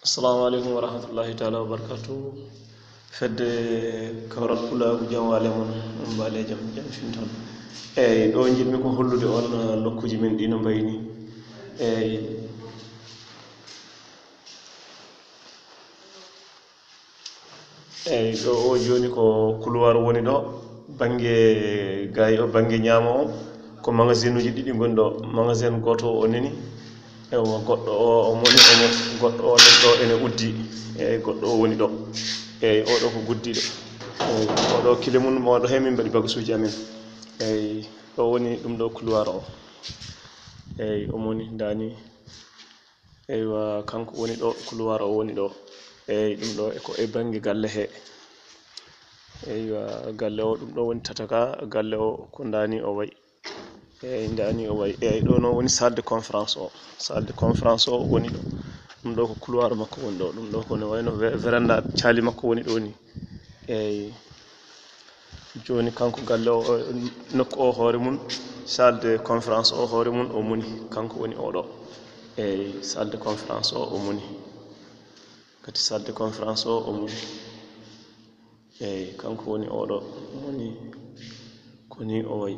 Assalamu alaikum wa rahmatullahi ta'ala wa barakatuh. Fedde Kawral Pulaagu jawwale mon mbale jam finton. Do jidmi ko hollude on lokkuji men dino bayni. Do o joni ko couloir woni do bange gay o bange nyama o ko magasin uji didi gondo magasin goto o neni ewa goddo o moni o goddo o do ene uddi goddo o woni do o do ko guddido o do kile mun mo do hemin badi bagasuji amen do woni dum do couloir o o moni dani wa kanko woni do couloir o woni do dum do ko e bangi galle he wa galle o dum do woni tataka galle o ko dani o way ndani o way do no woni salle de conférence o woni do dum do ko couloir makko woni do dum do ko no wayno veranda chali makko woni do ni joni kanko galle o nokku o hoore mun salle de conférence o hoore mun o muni kanko woni o do salle de conférence o muni kati salle de conférence o muni kanko woni o do muni ko ni o way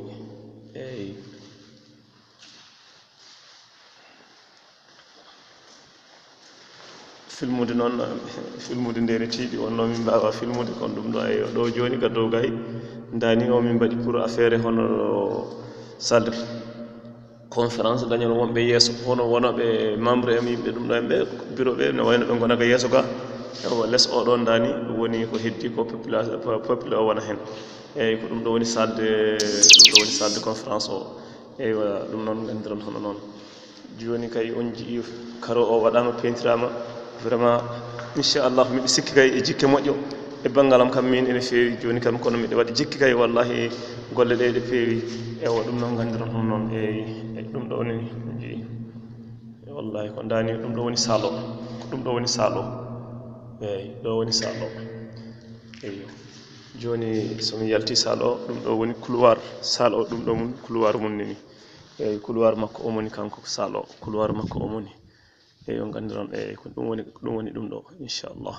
filmude non filmude ndere tiidi wonno min baawa filmude kon dum do do joni gaddo gay ndani o min badi pour affaire hono salle conférence dañal wonbe yeso hono wonobe membre am yimbe dum do embe bureau be no wayno be gona ga yeso ga o les o don dani woni ko heddi ko population peuple o wona hen ko dum do woni salle de conférence o wa dum non gandiron hono non joni kay on ji karo o wadama pentirama vraiment inchallah mi sikki kay e jikke moƴƴo e bangalam kam min ene feewi joni kam kono mi wadi jikki kay wallahi golle de feewi wa dum non gandiron hono non dum do ni ji wallahi ko dani dum do woni salo ko dum do woni salo do woni salo joni so mi yalti salo dum do woni couloir salo dum do mun couloir mun ni couloir makko o moni kanko salo couloir makko o moni on gandiron ko dum woni dum do inchallah